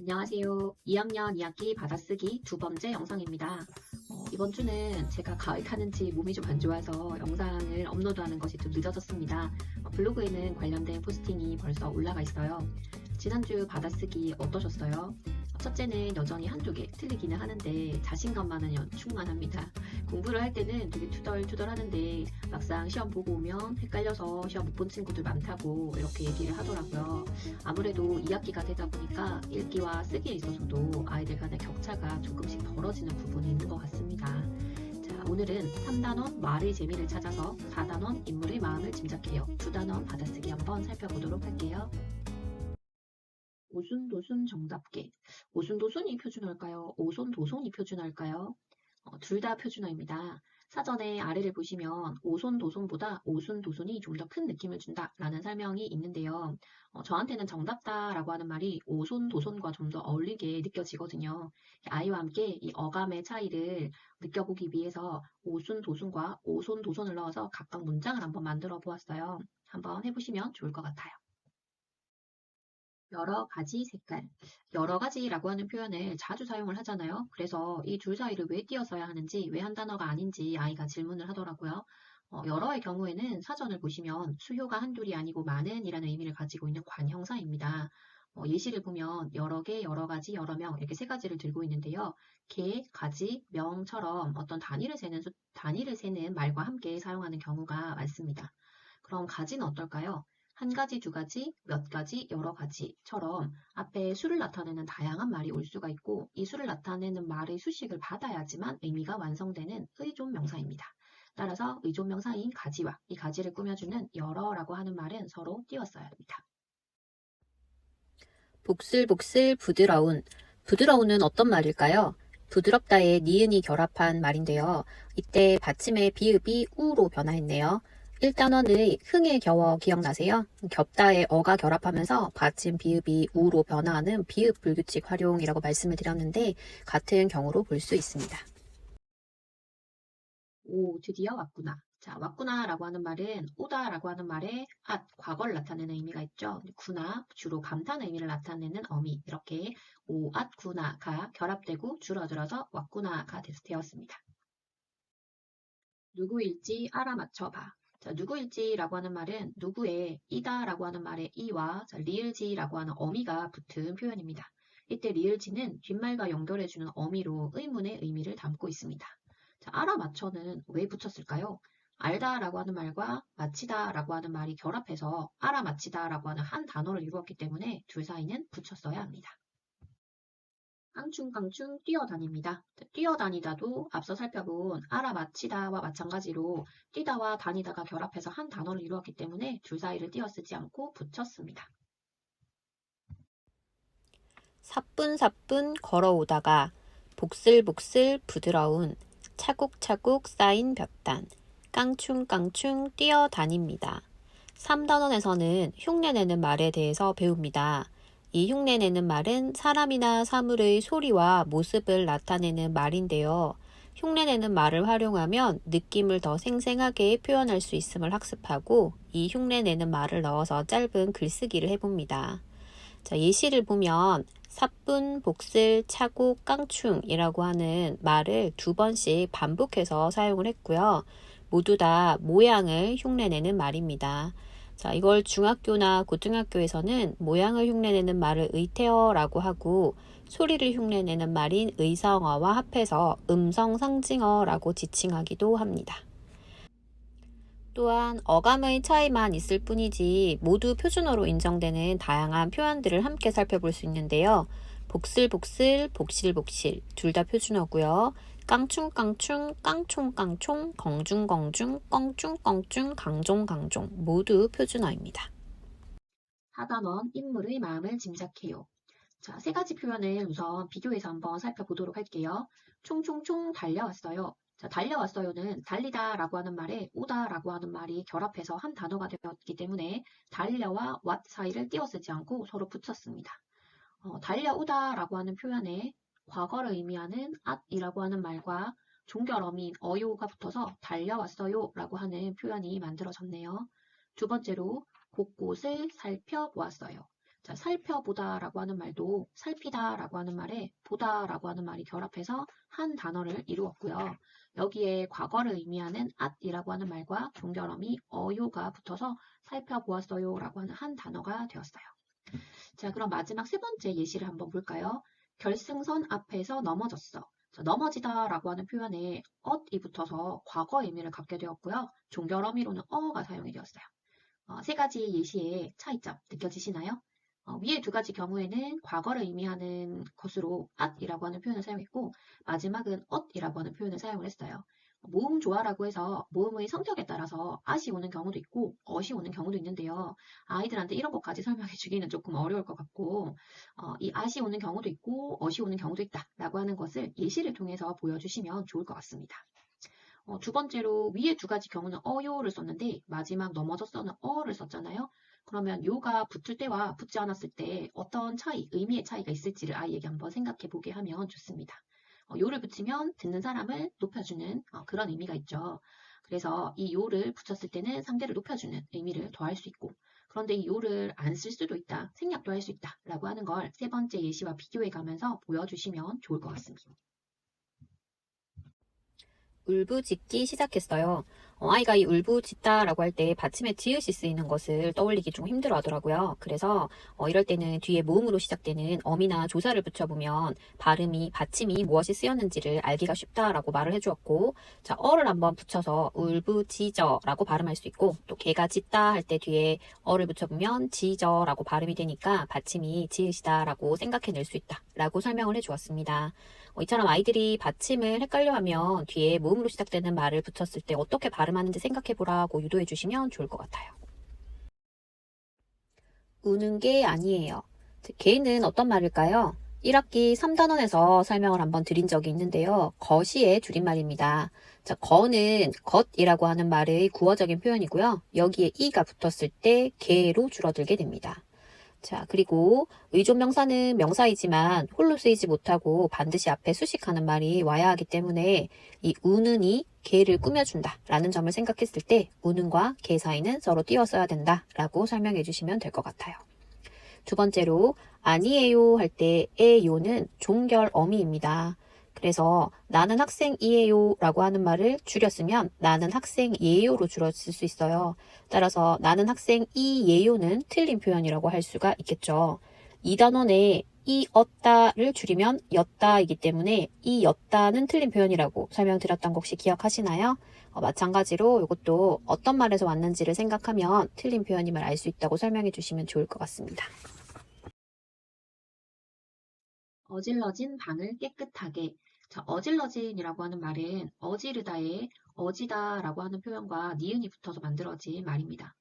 안녕하세요. 2학년 2학기 받아쓰기 두 번째 영상입니다. 이번 주는 제가 가을 타는지 몸이 좀 안 좋아서 영상을 업로드하는 것이 좀 늦어졌습니다. 블로그에는 관련된 포스팅이 벌써 올라가 있어요. 지난주 받아쓰기 어떠셨어요? 첫째는 여전히 한두 개 틀리기는 하는데 자신감만은 충만합니다. 공부를 할 때는 되게 투덜투덜 하는데 막상 시험 보고 오면 헷갈려서 시험 못 본 친구들 많다고 이렇게 얘기를 하더라고요. 아무래도 2학기가 되다 보니까 읽기와 쓰기에 있어서도 아이들 간의 격차가 조금씩 벌어지는 부분이 있는 것 같습니다. 자, 오늘은 3단원 말의 재미를 찾아서 4단원 인물의 마음을 짐작해요. 두 단원 받아쓰기 한번 살펴보도록 할게요. 오순도순 정답게. 오순도순이 표준어일까요? 오손도손이 표준어일까요? 둘 다 표준어입니다. 사전에 아래를 보시면 오손도손보다 오순도순이 좀 더 큰 느낌을 준다라는 설명이 있는데요. 저한테는 정답다라고 하는 말이 오손도손과 좀 더 어울리게 느껴지거든요. 아이와 함께 이 어감의 차이를 느껴보기 위해서 오순도순과 오손도손을 넣어서 각각 문장을 한번 만들어 보았어요. 한번 해보시면 좋을 것 같아요. 여러 가지 색깔. 여러 가지라고 하는 표현을 자주 사용을 하잖아요. 그래서 이 줄 사이를 왜 띄어써야 하는지, 왜 한 단어가 아닌지 아이가 질문을 하더라고요. 여러의 경우에는 사전을 보시면 수요가 한둘이 아니고 많은 이라는 의미를 가지고 있는 관형사입니다. 예시를 보면 여러 개, 여러 가지, 여러 명 이렇게 세 가지를 들고 있는데요. 개, 가지, 명처럼 어떤 단위를 세는 말과 함께 사용하는 경우가 많습니다. 그럼 가지는 어떨까요? 한 가지, 두 가지, 몇 가지, 여러 가지처럼 앞에 수를 나타내는 다양한 말이 올 수가 있고 이 수를 나타내는 말의 수식을 받아야지만 의미가 완성되는 의존 명사입니다. 따라서 의존 명사인 가지와 이 가지를 꾸며주는 여러라고 하는 말은 서로 띄웠어야 합니다. 복슬복슬 부드러운. 부드러운은 어떤 말일까요? 부드럽다에 니은이 결합한 말인데요. 이때 받침의 비읍이 우로 변화했네요. 1단원의 흥에 겨워 기억나세요? 겹다에 어가 결합하면서 받침 비읍이 우로 변화하는 비읍 불규칙 활용이라고 말씀을 드렸는데 같은 경우로 볼 수 있습니다. 오, 드디어 왔구나. 자, 왔구나라고 하는 말은 오다라고 하는 말에 과거를 나타내는 의미가 있죠. 구나, 주로 감탄의 의미를 나타내는 어미. 이렇게 오, 구나가 결합되고 줄어들어서 왔구나가 되었습니다. 누구일지 알아맞혀봐. 자, 누구일지라고 하는 말은 누구의 이다라고 하는 말의 이와 리을지라고 하는 어미가 붙은 표현입니다. 이때 리을지는 뒷말과 연결해주는 어미로 의문의 의미를 담고 있습니다. 자, 알아맞혀는 왜 붙였을까요? 알다라고 하는 말과 마치다라고 하는 말이 결합해서 알아맞히다라고 하는 한 단어를 이루었기 때문에 둘 사이는 붙였어야 합니다. 깡충깡충 뛰어다닙니다. 뛰어다니다도 앞서 살펴본 알아맞히다와 마찬가지로 뛰다와 다니다가 결합해서 한 단어를 이루었기 때문에 줄 사이를 띄어 쓰지 않고 붙였습니다. 사뿐사뿐 걸어오다가 복슬복슬 부드러운 차곡차곡 쌓인 볕단 깡충깡충 뛰어다닙니다. 3단원에서는 흉내내는 말에 대해서 배웁니다. 이 흉내내는 말은 사람이나 사물의 소리와 모습을 나타내는 말인데요. 흉내내는 말을 활용하면 느낌을 더 생생하게 표현할 수 있음을 학습하고 이 흉내내는 말을 넣어서 짧은 글쓰기를 해봅니다. 자, 예시를 보면 사뿐, 복슬, 차곡, 깡충이라고 하는 말을 두 번씩 반복해서 사용을 했고요. 모두 다 모양을 흉내내는 말입니다. 자, 이걸 중학교나 고등학교에서는 모양을 흉내내는 말을 의태어라고 하고 소리를 흉내내는 말인 의성어와 합해서 음성상징어라고 지칭하기도 합니다. 또한 어감의 차이만 있을 뿐이지 모두 표준어로 인정되는 다양한 표현들을 함께 살펴볼 수 있는데요. 복슬복슬, 복실복실 둘 다 표준어고요. 깡충깡충, 깡총깡총, 공중공중, 껑충껑충, 강종강종 모두 표준어입니다. 하단원 인물의 마음을 짐작해요. 자, 세 가지 표현을 우선 비교해서 한번 살펴보도록 할게요. 총총총 달려왔어요. 자, 달려왔어요는 달리다라고 하는 말에 오다라고 하는 말이 결합해서 한 단어가 되었기 때문에 달려와 what 사이를 띄어 쓰지 않고 서로 붙였습니다. 달려오다라고 하는 표현에 과거를 의미하는 at이라고 하는 말과 종결어민 어요가 붙어서 달려왔어요라고 하는 표현이 만들어졌네요. 두 번째로 곳곳을 살펴보았어요. 자, 살펴보다라고 하는 말도 살피다라고 하는 말에 보다라고 하는 말이 결합해서 한 단어를 이루었고요. 여기에 과거를 의미하는 at이라고 하는 말과 종결어미 어요가 붙어서 살펴보았어요라고 하는 한 단어가 되었어요. 자, 그럼 마지막 세 번째 예시를 한번 볼까요? 결승선 앞에서 넘어졌어. 자, 넘어지다라고 하는 표현에 엇이 붙어서 과거 의미를 갖게 되었고요. 종결어미로는 어가 사용이 되었어요. 세 가지 예시의 차이점 느껴지시나요? 위의 두 가지 경우에는 과거를 의미하는 것으로 at이라고 하는 표현을 사용했고 마지막은 엇이라고 하는 표현을 사용을 했어요. 모음 조화라고 해서 모음의 성격에 따라서 at이 오는 경우도 있고 엇이 오는 경우도 있는데요. 아이들한테 이런 것까지 설명해 주기는 조금 어려울 것 같고 이 at이 오는 경우도 있고 엇이 오는 경우도 있다라고 하는 것을 예시를 통해서 보여주시면 좋을 것 같습니다. 두 번째로 위에 두 가지 경우는 어요를 썼는데 마지막 넘어졌어는 어를 썼잖아요. 그러면 요가 붙을 때와 붙지 않았을 때 어떤 차이, 의미의 차이가 있을지를 아이에게 한번 생각해 보게 하면 좋습니다. 요를 붙이면 듣는 사람을 높여주는 그런 의미가 있죠. 그래서 이 요를 붙였을 때는 상대를 높여주는 의미를 더할 수 있고 그런데 이 요를 안 쓸 수도 있다, 생략도 할 수 있다 라고 하는 걸 세 번째 예시와 비교해 가면서 보여주시면 좋을 것 같습니다. 울부짖기 시작했어요. 아이가 이 울부짖다라고 할 때 받침에 지읒이 쓰이는 것을 떠올리기 좀 힘들어 하더라고요. 그래서 이럴 때는 뒤에 모음으로 시작되는 어미나 조사를 붙여보면 발음이, 받침이 무엇이 쓰였는지를 알기가 쉽다라고 말을 해주었고, 자, 어를 한번 붙여서 울부짖어라고 발음할 수 있고, 또 개가 짖다 할 때 뒤에 어를 붙여보면 짖어라고 발음이 되니까 받침이 지읒이다라고 생각해낼 수 있다라고 설명을 해주었습니다. 이처럼 아이들이 받침을 헷갈려하면 뒤에 모음으로 시작되는 말을 붙였을 때 어떻게 발음하는지 생각해보라고 유도해 주시면 좋을 것 같아요. 우는 게 아니에요. 개는 어떤 말일까요? 1학기 3단원에서 설명을 한번 드린 적이 있는데요. 것이의 줄임말입니다. 자, 거는 것이라고 하는 말의 구어적인 표현이고요. 여기에 이가 붙었을 때 개로 줄어들게 됩니다. 자, 그리고 의존명사는 명사이지만 홀로 쓰이지 못하고 반드시 앞에 수식하는 말이 와야 하기 때문에 이 우는이 개를 꾸며준다 라는 점을 생각했을 때 우는과 개 사이는 서로 띄어 써야 된다 라고 설명해 주시면 될 것 같아요. 두 번째로 아니에요 할 때 에요는 종결 어미입니다. 그래서 나는 학생이에요 라고 하는 말을 줄였으면 나는 학생이에요로 줄였을 수 있어요. 따라서 나는 학생이에요는 틀린 표현이라고 할 수가 있겠죠. 이 단원에 이었다를 줄이면 였다이기 때문에 이였다는 틀린 표현이라고 설명드렸던 거 혹시 기억하시나요? 마찬가지로 이것도 어떤 말에서 왔는지를 생각하면 틀린 표현임을 알 수 있다고 설명해 주시면 좋을 것 같습니다. 어질러진 방을 깨끗하게. 자, 어질러진이라고 하는 말은 어지르다에 어지다라고 하는 표현과 니은이 붙어서 만들어진 말입니다.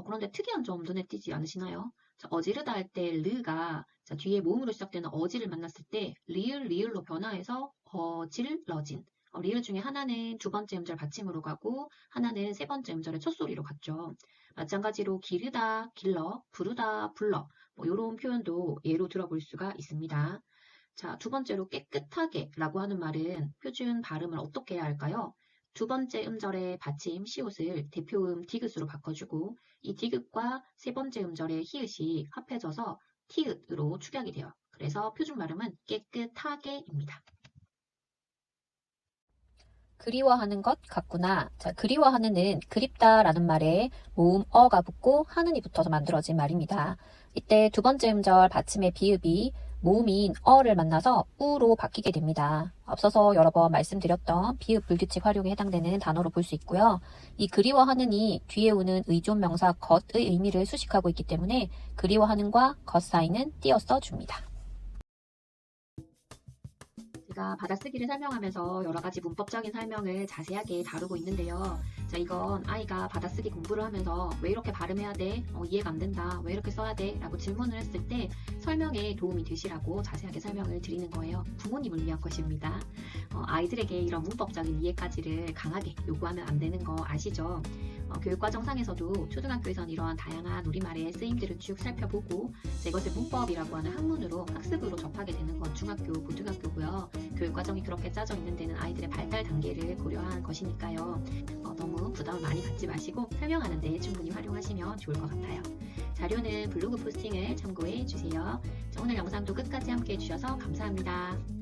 그런데 특이한 점 눈에 띄지 않으시나요? 자, 어지르다 할 때 르가 자, 뒤에 모음으로 시작되는 어지를 만났을 때 리을로 변화해서 어질러진. 리을 중에 하나는 두 번째 음절 받침으로 가고 하나는 세 번째 음절의 첫소리로 갔죠. 마찬가지로 기르다, 길러, 부르다, 불러 이런 표현도 예로 들어볼 수가 있습니다. 자, 두 번째로 깨끗하게 라고 하는 말은 표준 발음을 어떻게 해야 할까요? 두 번째 음절의 받침 시옷을 대표음 디귿으로 바꿔주고 이 디귿과 세 번째 음절의 히읗이 합해져서 티읕으로 축약이 돼요. 그래서 표준 발음은 깨끗하게입니다. 그리워하는 것 같구나. 자, 그리워하는은 그립다라는 말에 모음 어가 붙고 하는이 붙어서 만들어진 말입니다. 이때 두 번째 음절 받침의 비읍이 모음인 어를 만나서 우로 바뀌게 됩니다. 앞서서 여러 번 말씀드렸던 비읍 불규칙 활용에 해당되는 단어로 볼 수 있고요. 이 그리워하는이 뒤에 오는 의존 명사 것의 의미를 수식하고 있기 때문에 그리워하는과 것 사이는 띄어 써줍니다. 제가 받아쓰기를 설명하면서 여러 가지 문법적인 설명을 자세하게 다루고 있는데요. 자, 이건 아이가 받아쓰기 공부를 하면서 왜 이렇게 발음해야 돼? 이해가 안 된다. 왜 이렇게 써야 돼? 라고 질문을 했을 때 설명에 도움이 되시라고 자세하게 설명을 드리는 거예요. 부모님을 위한 것입니다. 아이들에게 이런 문법적인 이해까지를 강하게 요구하면 안 되는 거 아시죠? 교육과정상에서도 초등학교에선 이러한 다양한 우리말의 쓰임들을 쭉 살펴보고 이것을 문법이라고 하는 학문으로 학습으로 접하게 되는 건 중학교, 고등학교고요. 교육과정이 그렇게 짜져 있는 데는 아이들의 발달 단계를 고려한 것이니까요. 너무 부담을 많이 갖지 마시고 설명하는 데 충분히 활용하시면 좋을 것 같아요. 자료는 블로그 포스팅을 참고해 주세요. 자, 오늘 영상도 끝까지 함께 해주셔서 감사합니다.